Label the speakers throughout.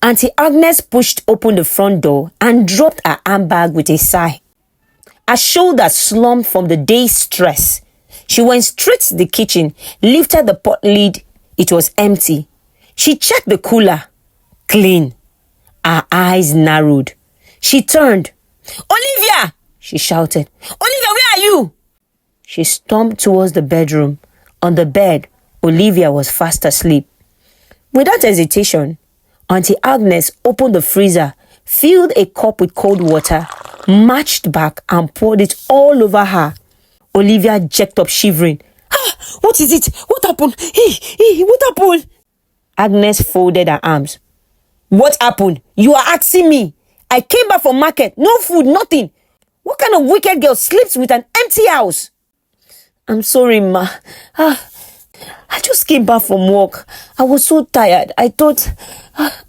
Speaker 1: Auntie Agnes pushed open the front door and dropped her handbag with a sigh. Her shoulders slumped from the day's stress. She went straight to the kitchen, lifted the pot lid. It was empty. She checked the cooler. Clean. Her eyes narrowed. She turned. "Olivia!" she shouted. "Olivia, where are you?" She stomped towards the bedroom. On the bed, Olivia was fast asleep. Without hesitation, Auntie Agnes opened the freezer, filled a cup with cold water, marched back and poured it all over her. Olivia jerked up shivering. What is it? What happened? What happened? Agnes folded her arms. What happened? You are asking me. I came back from market. No food, nothing. What kind of wicked girl sleeps with an empty house? I'm sorry, ma. I just came back from work. I was so tired. I thought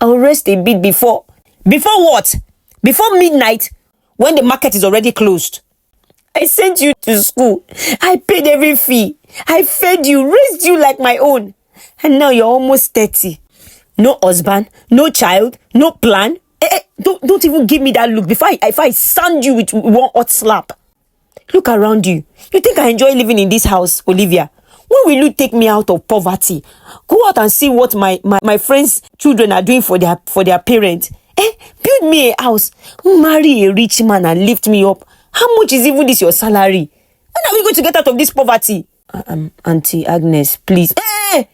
Speaker 1: I'll rest a bit before. Before what? Before midnight? When the market is already closed. I sent you to school. I paid every fee. I fed you, raised you like my own. And now you're almost 30. No husband, no child, no plan. Don't even give me that look if I sand you with one hot slap. Look around you. You think I enjoy living in this house, Olivia? When will you take me out of poverty? Go out and see what my friends' children are doing for their parents. Build me a house. Marry a rich man and lift me up. How much is even this your salary? When are we going to get out of this poverty? Auntie Agnes, please.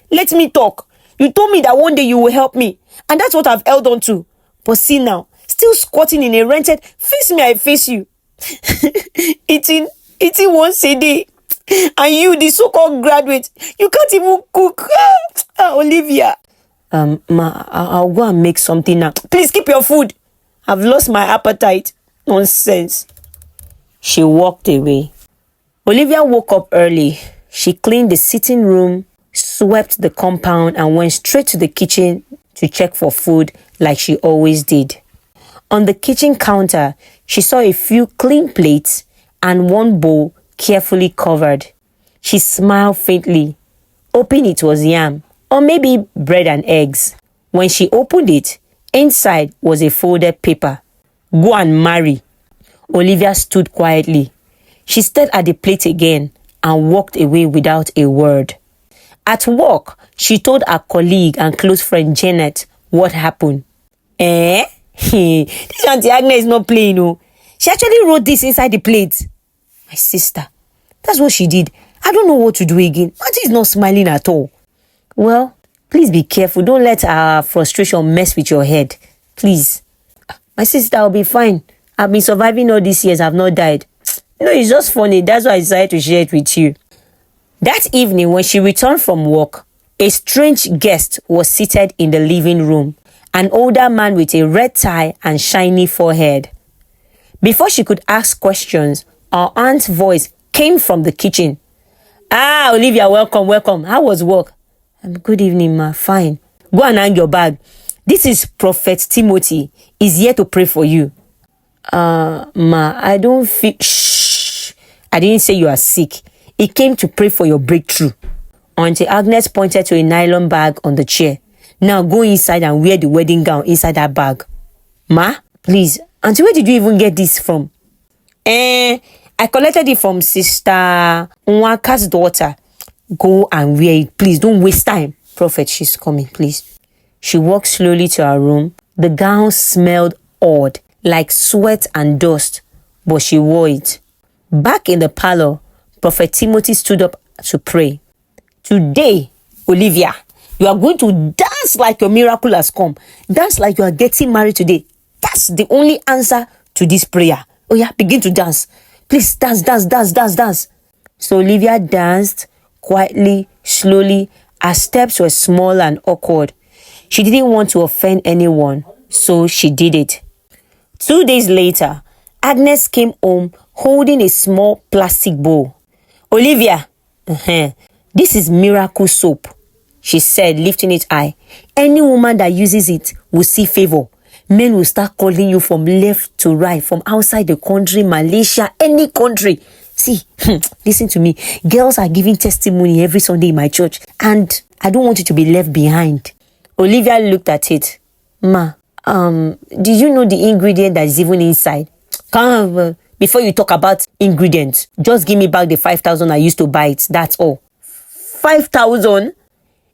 Speaker 1: Let me talk. You told me that one day you will help me. And that's what I've held on to. But see now, still squatting in a rented, face me, I face you. eating once a day. And you, the so-called graduate, you can't even cook. Olivia. Ma, I'll go and make something now. Please keep your food. I've lost my appetite. Nonsense. She walked away. Olivia woke up early. She cleaned the sitting room, swept the compound, and went straight to the kitchen to check for food like she always did. On the kitchen counter, she saw a few clean plates and one bowl carefully covered. She smiled faintly, hoping it was yam or maybe bread and eggs. When she opened it, inside was a folded paper. Go and marry. Olivia stood quietly. She stared at the plate again and walked away without a word. At work, she told her colleague and close friend Janet what happened. This Auntie Agnes is not playing, no. She actually wrote this inside the plate. My sister. That's what she did. I don't know what to do again. Auntie is not smiling at all. Well, please be careful. Don't let our frustration mess with your head. Please. My sister, I'll be fine. I've been surviving all these years. I've not died. No, it's just funny. That's why I decided to share it with you. That evening, when she returned from work, a strange guest was seated in the living room. An older man with a red tie and shiny forehead. Before she could ask questions, our aunt's voice came from the kitchen. Olivia, welcome. How was work? Good evening, ma. Fine. Go and hang your bag. This is Prophet Timothy. He's here to pray for you. Ma, I don't feel... Shh. I didn't say you are sick. He came to pray for your breakthrough. Auntie Agnes pointed to a nylon bag on the chair. Now go inside and wear the wedding gown inside that bag. Ma, please. Auntie, where did you even get this from? I collected it from Sister Nwaka's daughter. Go and wear it. Please, don't waste time. Prophet, she's coming, please. She walked slowly to her room. The gown smelled odd, like sweat and dust, but she wore it. Back in the parlor, Prophet Timothy stood up to pray. Today, Olivia, you are going to dance like your miracle has come. Dance like you are getting married today. That's the only answer to this prayer. Oh yeah, begin to dance. Please, dance. So Olivia danced quietly, slowly. Her steps were small and awkward. She didn't want to offend anyone, so she did it. 2 days later, Agnes came home holding a small plastic bowl. Olivia, this is miracle soap, she said, lifting it high. Any woman that uses it will see favor. Men will start calling you from left to right, from outside the country, Malaysia, any country. See, listen to me. Girls are giving testimony every Sunday in my church, and I don't want you to be left behind. Olivia looked at it. Ma, Do you know the ingredient that is even inside? Come on, before you talk about ingredients, just give me back the 5,000 I used to buy it. That's all. 5,000?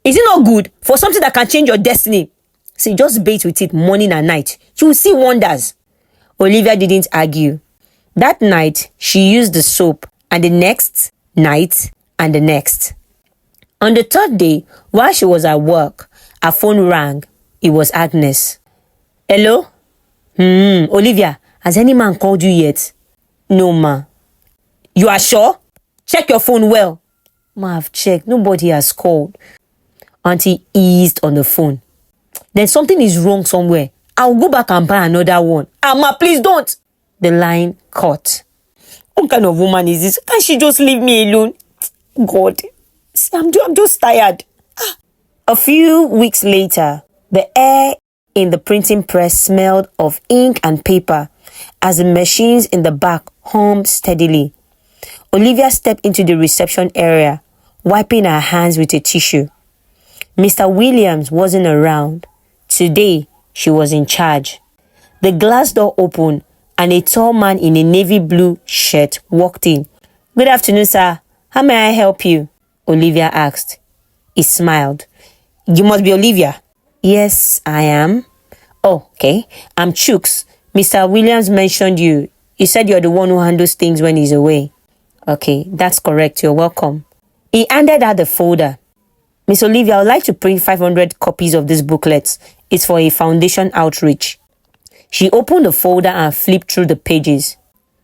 Speaker 1: Is it not good for something that can change your destiny? See, just bathe with it morning and night. You will see wonders. Olivia didn't argue. That night, she used the soap, and the next night, and the next. On the third day, while she was at work, her phone rang. It was Agnes. Hello? Olivia, has any man called you yet? No, ma. You are sure? Check your phone well. Ma, I've checked. Nobody has called. Auntie eased on the phone. Then something is wrong somewhere. I'll go back and buy another one. Ma, please don't. The line cut. What kind of woman is this? Can't she just leave me alone? God, I'm just tired. A few weeks later, the air in the printing press smelled of ink and paper as the machines in the back hummed steadily. Olivia stepped into the reception area, wiping her hands with a tissue. Mr. Williams wasn't around. Today, she was in charge. The glass door opened and a tall man in a navy blue shirt walked in. Good afternoon, sir. How may I help you? Olivia asked. He smiled. You must be Olivia. Yes, I am. Oh, okay. I'm Chuks. Mr. Williams mentioned you. He said you're the one who handles things when he's away. Okay, that's correct. You're welcome. He handed her the folder. Miss Olivia, I would like to print 500 copies of this booklet. It's for a foundation outreach. She opened the folder and flipped through the pages.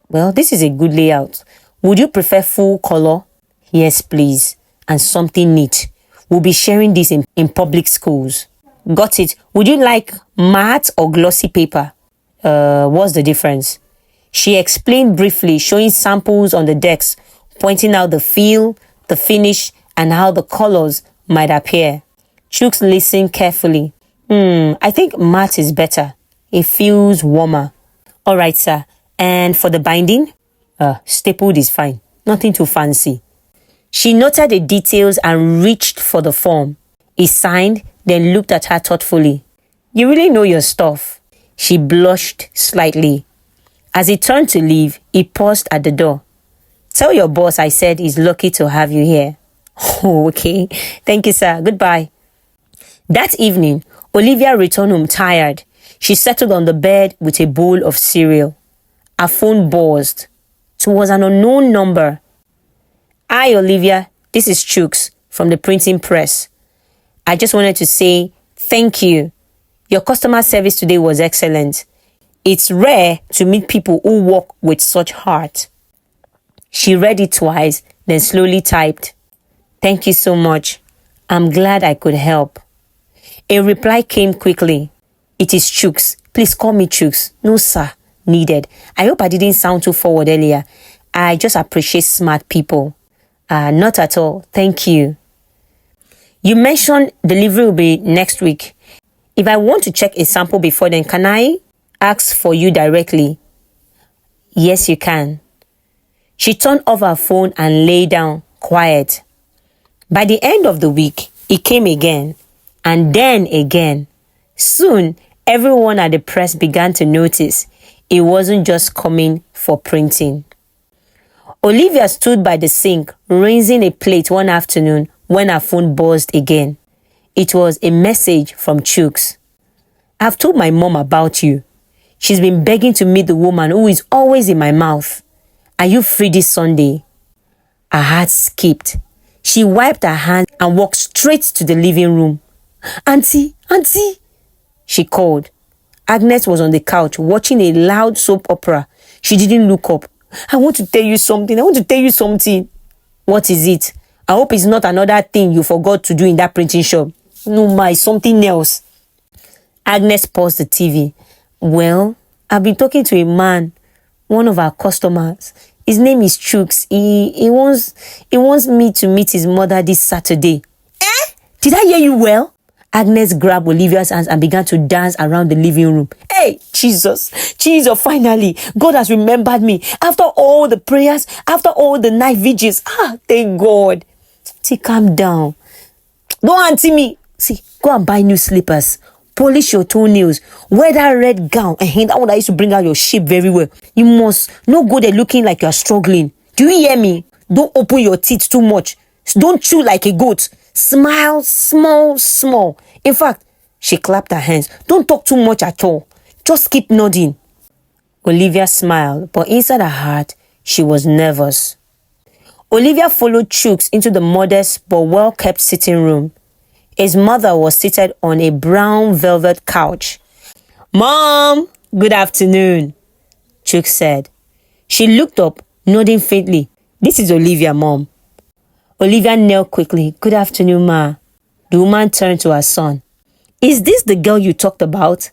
Speaker 1: Well, this is a good layout. Would you prefer full color? Yes, please. And something neat. We'll be sharing this in public schools. Got it. Would you like matte or glossy paper? What's the difference? She explained briefly, showing samples on the decks, pointing out the feel, the finish, and how the colors might appear. Chuks listened carefully. I think matte is better. It feels warmer. All right, sir. And for the binding? Stapled is fine. Nothing too fancy. She noted the details and reached for the form. He signed, then looked at her thoughtfully. You really know your stuff. She blushed slightly. As he turned to leave, he paused at the door. Tell your boss I said he's lucky to have you here. Oh, okay. Thank you, sir. Goodbye. That evening, Olivia returned home tired. She settled on the bed with a bowl of cereal. Her phone buzzed. It was an unknown number. Hi, Olivia. This is Chuks from the printing press. I just wanted to say thank you. Your customer service today was excellent. It's rare to meet people who work with such heart. She read it twice, then slowly typed. Thank you so much. I'm glad I could help. A reply came quickly. It is Chuks. Please call me Chuks. No, sir. Needed. I hope I didn't sound too forward earlier. I just appreciate smart people. Not at all. Thank you. You mentioned delivery will be next week. If I want to check a sample before then, can I ask for you directly? Yes, you can. She turned off her phone and lay down, quiet. By the end of the week, it came again, and then again. Soon, everyone at the press began to notice it wasn't just coming for printing. Olivia stood by the sink, rinsing a plate one afternoon when her phone buzzed again. It was a message from Chuks. I've told my mom about you. She's been begging to meet the woman who is always in my mouth. Are you free this Sunday? Her heart skipped. She wiped her hands and walked straight to the living room. Auntie, she called. Agnes was on the couch watching a loud soap opera. She didn't look up. I want to tell you something. What is it? I hope it's not another thing you forgot to do in that printing shop. No, ma, it's something else. Agnes paused the TV. Well, I've been talking to a man, one of our customers. His name is Chuks. He wants me to meet his mother this Saturday. Did I hear you well? Agnes grabbed Olivia's hands and began to dance around the living room. Hey, Jesus, finally, God has remembered me. After all the prayers, after all the night vigils, thank God. See, calm down. Don't auntie me. See, go and buy new slippers. polish your toenails, wear that red gown, and that one that used to bring out your shape very well. You must not go there looking like you are struggling. Do you hear me? Don't open your teeth too much. Don't chew like a goat. Smile small. In fact, she clapped her hands. Don't talk too much at all. Just keep nodding. Olivia smiled, but inside her heart, she was nervous. Olivia followed Chuks into the modest but well-kept sitting room. His mother was seated on a brown velvet couch. "Mom, good afternoon," Chuks said. She looked up, nodding faintly. "This is Olivia, Mom." Olivia knelt quickly. "Good afternoon, Ma." The woman turned to her son. "Is this the girl you talked about?"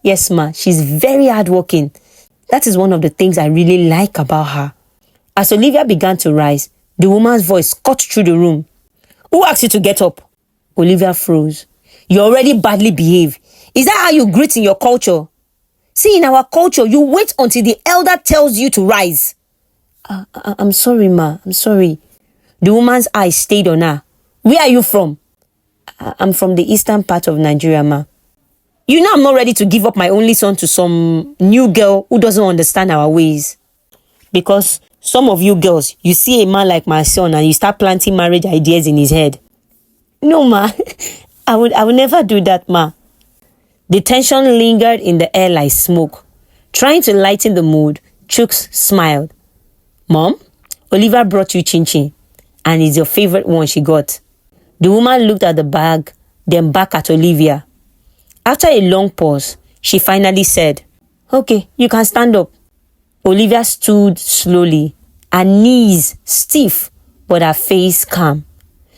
Speaker 1: "Yes, Ma. She's very hardworking. That is one of the things I really like about her." As Olivia began to rise, the woman's voice cut through the room. "Who asked you to get up?" Olivia froze. "You already badly behave. Is that how you greet in your culture? See, in our culture, you wait until the elder tells you to rise." I'm sorry, Ma. I'm sorry." The woman's eyes stayed on her. "Where are you from?" I'm from the eastern part of Nigeria, Ma." "You know I'm not ready to give up my only son to some new girl who doesn't understand our ways. Because some of you girls, you see a man like my son and you start planting marriage ideas in his head." "No, Ma. I would never do that, Ma." The tension lingered in the air like smoke. Trying to lighten the mood, Chuks smiled. "Mom, Olivia brought you chin-chin, and it's your favorite one she got." The woman looked at the bag, then back at Olivia. After a long pause, she finally said, "Okay, you can stand up." Olivia stood slowly, her knees stiff, but her face calm.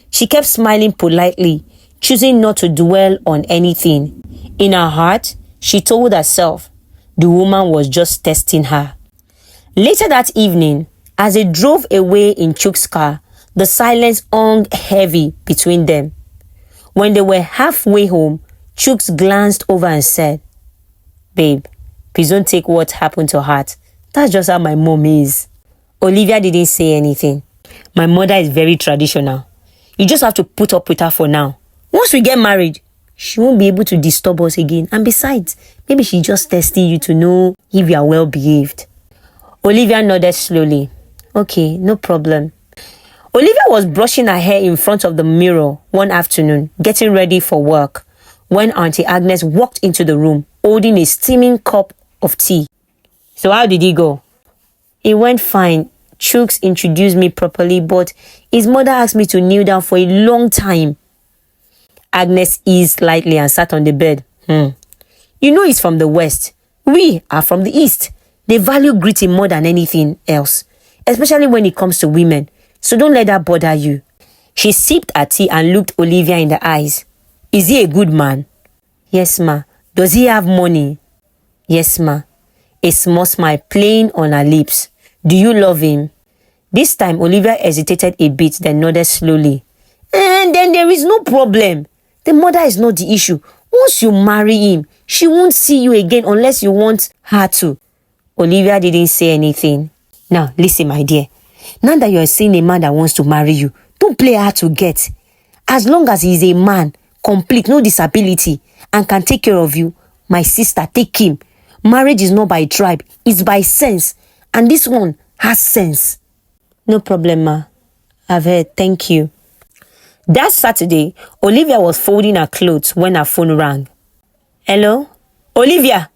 Speaker 1: She kept smiling politely, choosing not to dwell on anything. In her heart, she told herself the woman was just testing her. Later that evening, as they drove away in Chuk's car, the silence hung heavy between them. When they were halfway home, Chuks glanced over and said, "Babe, please don't take what happened to heart. That's just how my mom is." Olivia didn't say anything. "My mother is very traditional. You just have to put up with her for now. Once we get married, she won't be able to disturb us again. And besides, maybe she's just testing you to know if you are well behaved." Olivia nodded slowly. "Okay, no problem." Olivia was brushing her hair in front of the mirror one afternoon, getting ready for work, when Auntie Agnes walked into the room, holding a steaming cup of tea. "So how did it go?" "It went fine. Chuks introduced me properly, but his mother asked me to kneel down for a long time." Agnes eased lightly and sat on the bed. "You know he's from the West. We are from the East. They value greeting more than anything else, especially when it comes to women. So don't let that bother you." She sipped her tea and looked Olivia in the eyes. "Is he a good man?" "Yes, Ma." "Does he have money?" "Yes, Ma." A small smile playing on her lips. "Do you love him?" This time, Olivia hesitated a bit, then nodded slowly. "And then there is no problem. The mother is not the issue. Once you marry him, she won't see you again unless you want her to." Olivia didn't say anything. "Now, listen, my dear. Now that you're seeing a man that wants to marry you, don't play hard to get. As long as he's a man, complete, no disability, and can take care of you, my sister, take him. Marriage is not by tribe, it's by sense. And this one has sense." "No problem, Ma. I've heard. Thank you." That Saturday, Olivia was folding her clothes when her phone rang. "Hello? Olivia?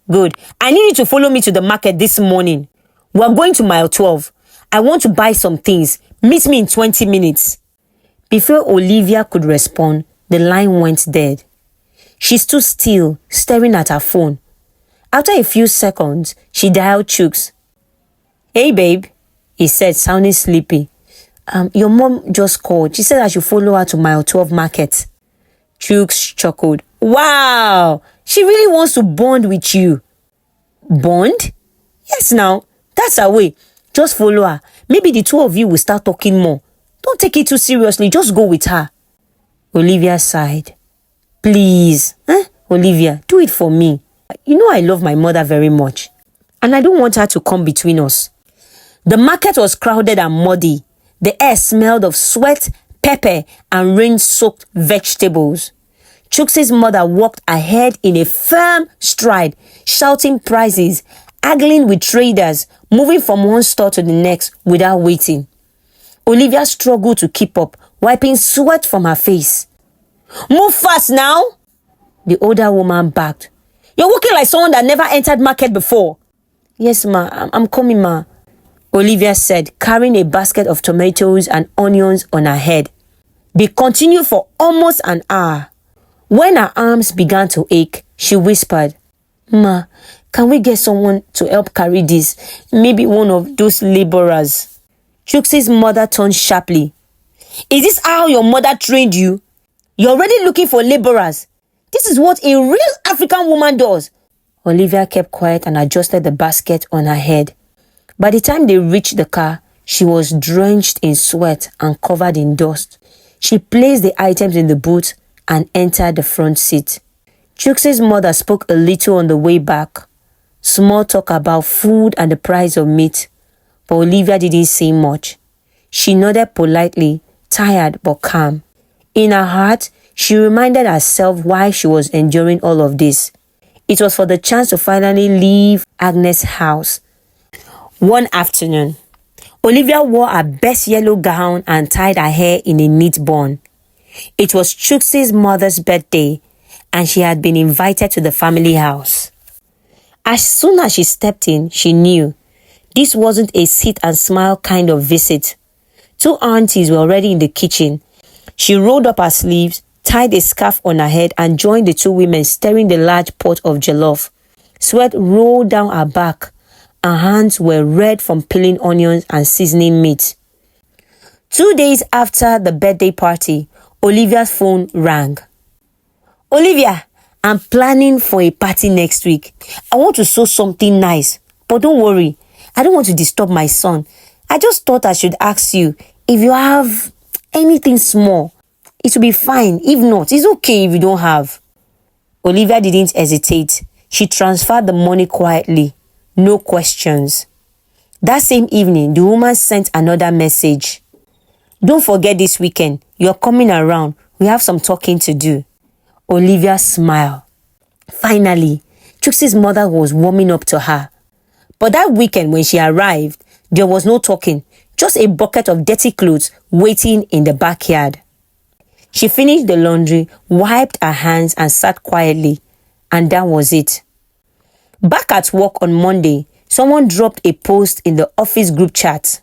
Speaker 1: Good. I need you to follow me to the market this morning. We're going to mile 12. I want to buy some things. Meet me in 20 minutes. Before Olivia could respond, the line went dead. She stood still, staring at her phone. After a few seconds, she dialed Chuks. "Hey, babe," he said, sounding sleepy. Your mom just called. She said I should follow her to mile 12 market." Chuks chuckled. "Wow, she really wants to bond with you." "Bond?" "Yes, now. That's her way. Just follow her. Maybe the two of you will start talking more. Don't take it too seriously. Just go with her." Olivia sighed. "Please, Olivia, do it for me. You know I love my mother very much. And I don't want her to come between us." The market was crowded and muddy. The air smelled of sweat, pepper, and rain-soaked vegetables. Chuks' mother walked ahead in a firm stride, shouting prices, haggling with traders, moving from one store to the next without waiting. Olivia struggled to keep up, wiping sweat from her face. "Move fast now!" the older woman barked. "You're walking like someone that never entered market before." "Yes, ma, I'm coming, ma," Olivia said, carrying a basket of tomatoes and onions on her head. They continued for almost an hour. When her arms began to ache, she whispered, "Ma, can we get someone to help carry this? Maybe one of those laborers." Chuks' mother turned sharply. "Is this how your mother trained you? You're already looking for laborers. This is what a real African woman does." Olivia kept quiet and adjusted the basket on her head. By the time they reached the car, she was drenched in sweat and covered in dust. She placed the items in the boot and entered the front seat. Chuks' mother spoke a little on the way back. Small talk about food and the price of meat. But Olivia didn't say much. She nodded politely, tired but calm. In her heart, she reminded herself why she was enduring all of this. It was for the chance to finally leave Agnes' house. One afternoon, Olivia wore her best yellow gown and tied her hair in a neat bun. It was Chuks' mother's birthday, and she had been invited to the family house. As soon as she stepped in, she knew this wasn't a sit and smile kind of visit. Two aunties were already in the kitchen. She rolled up her sleeves, tied a scarf on her head, and joined the two women stirring the large pot of jollof. Sweat rolled down her back. Her hands were red from peeling onions and seasoning meat. 2 days after the birthday party, Olivia's phone rang. "Olivia, I'm planning for a party next week. I want to sew something nice. But don't worry, I don't want to disturb my son. I just thought I should ask you if you have anything small. It will be fine. If not, it's okay if you don't have." Olivia didn't hesitate. She transferred the money quietly. No questions. That same evening, the woman sent another message. "Don't forget this weekend. You're coming around. We have some talking to do." Olivia smiled. Finally, Chuks' mother was warming up to her. But that weekend when she arrived, there was no talking, just a bucket of dirty clothes waiting in the backyard. She finished the laundry, wiped her hands and sat quietly, and that was it. Back at work on Monday, someone dropped a post in the office group chat.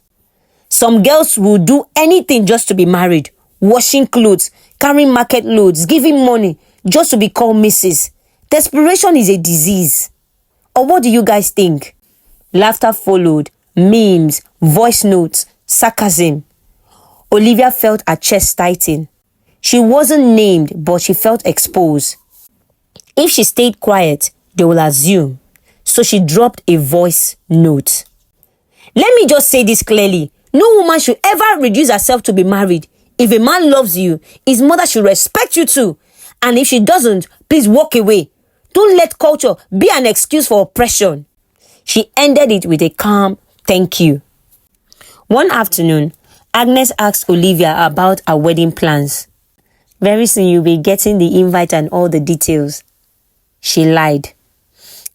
Speaker 1: "Some girls will do anything just to be married, washing clothes, carrying market loads, giving money, just to be called Mrs. Desperation is a disease." Or what do you guys think? Laughter followed, memes, voice notes, sarcasm. Olivia felt her chest tighten. She wasn't named, but she felt exposed. If she stayed quiet, they will assume. So she dropped a voice note. "Let me just say this clearly. No woman should ever reduce herself to be married. If a man loves you, his mother should respect you too. And if she doesn't, please walk away. Don't let culture be an excuse for oppression." She ended it with a calm thank you. One afternoon, Agnes asked Olivia about her wedding plans. "Very soon you'll be getting the invite and all the details." She lied.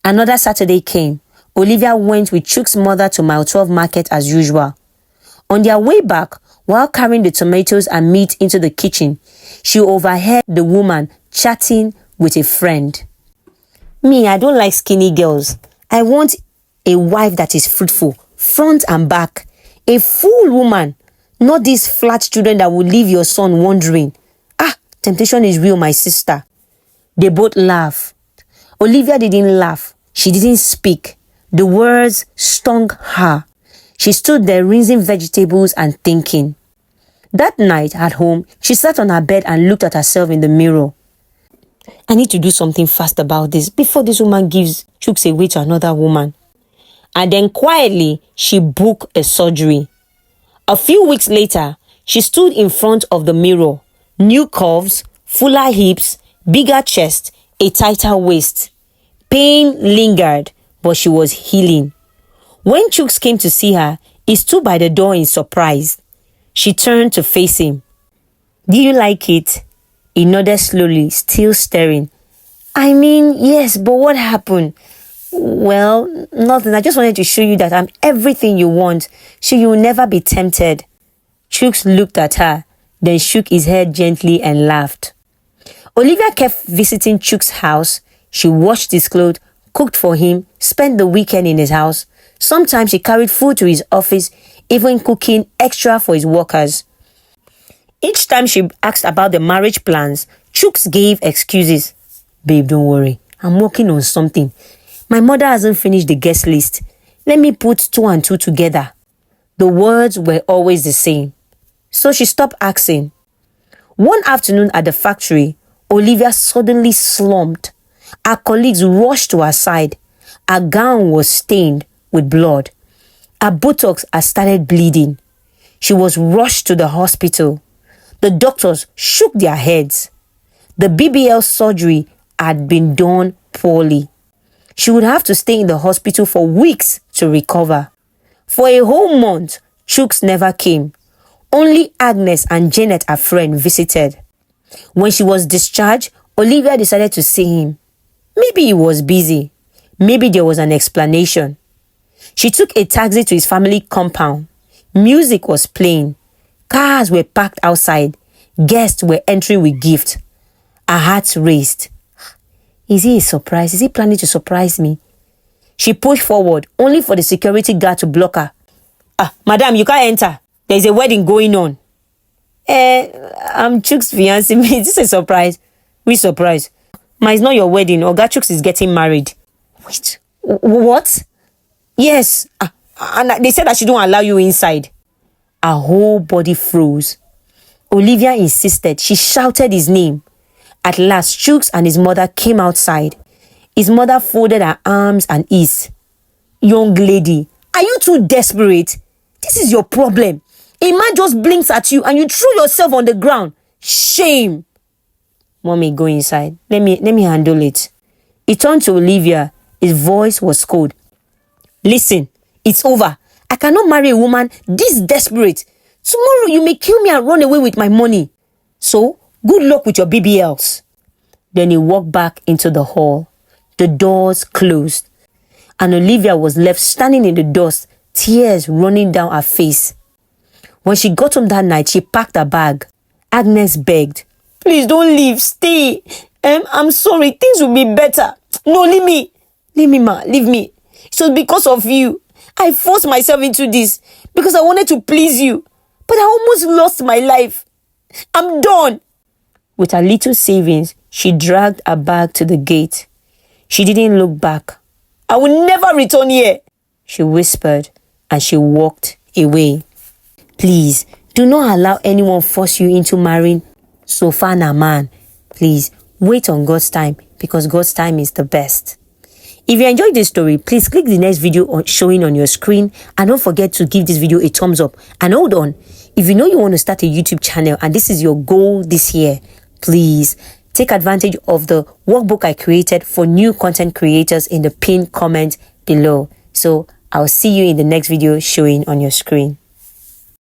Speaker 1: Another Saturday came. Olivia went with Chuks' mother to Mile 12 market as usual. On their way back, while carrying the tomatoes and meat into the kitchen, she overheard the woman chatting with a friend. "Me, I don't like skinny girls. I want a wife that is fruitful, front and back. A full woman, not these flat children that will leave your son wondering. Temptation is real, my sister." They both laughed. Olivia didn't laugh. She didn't speak. The words stung her. She stood there rinsing vegetables and thinking. That night at home, she sat on her bed and looked at herself in the mirror. "I need to do something fast about this before this woman gives Chuks away to another woman." And then quietly, she booked a surgery. A few weeks later, she stood in front of the mirror. New curves, fuller hips, bigger chest, a tighter waist. Pain lingered, but she was healing. When Chuks came to see her, he stood by the door in surprise. She turned to face him. "Do you like it?" He nodded slowly, still staring. I mean, yes, but what happened? Well, nothing. I just wanted to show you that I'm everything you want, so you will never be tempted. Chuks looked at her, then shook his head gently and laughed. Olivia kept visiting Chuks' house. She washed his clothes, cooked for him, spent the weekend in his house. Sometimes she carried food to his office, even cooking extra for his workers. Each time she asked about the marriage plans, Chuks gave excuses. Babe, don't worry. I'm working on something. My mother hasn't finished the guest list. Let me put 2 and 2 together. The words were always the same. So she stopped asking. One afternoon at the factory, Olivia suddenly slumped. Her colleagues rushed to her side. Her gown was stained with blood. Her buttocks had started bleeding. She was rushed to the hospital. The doctors shook their heads. The BBL surgery had been done poorly. She would have to stay in the hospital for weeks to recover. For a whole month, Chuks never came. Only Agnes and Janet, her friend, visited. When she was discharged, Olivia decided to see him. Maybe he was busy. Maybe there was an explanation. She took a taxi to his family compound. Music was playing. Cars were parked outside. Guests were entering with gifts. Her heart raced. Is he a surprise? Is he planning to surprise me? She pushed forward, only for the security guard to block her. Madam, you can't enter. There's a wedding going on. I'm Chuks' fiancé. Is this a surprise? Which surprise? It's not your wedding. Oga Chuks is getting married. Wait, what? Yes. And they said I shouldn't allow you inside. Her whole body froze. Olivia insisted. She shouted his name. At last, Chuks and his mother came outside. His mother folded her arms and hissed. Young lady, are you too desperate? This is your problem. A man just blinks at you and you throw yourself on the ground. Shame. Mommy, go inside. Let me handle it. He turned to Olivia. His voice was cold. Listen, it's over. I cannot marry a woman this desperate. Tomorrow you may kill me and run away with my money. So, good luck with your BBLs. Then he walked back into the hall. The doors closed. And Olivia was left standing in the dust, tears running down her face. When she got home that night, she packed her bag. Agnes begged. Please don't leave. Stay. I'm sorry. Things will be better. No, leave me. Leave me, ma. Leave me. It was because of you. I forced myself into this because I wanted to please you. But I almost lost my life. I'm done. With her little savings, she dragged her bag to the gate. She didn't look back. I will never return here, she whispered, and she walked away. Please, do not allow anyone force you into marrying Sofana man. Please, wait on God's time because God's time is the best. If you enjoyed this story, please click the next video showing on your screen and don't forget to give this video a thumbs up. And hold on, if you know you want to start a YouTube channel and this is your goal this year, please take advantage of the workbook I created for new content creators in the pinned comment below. So I'll see you in the next video showing on your screen.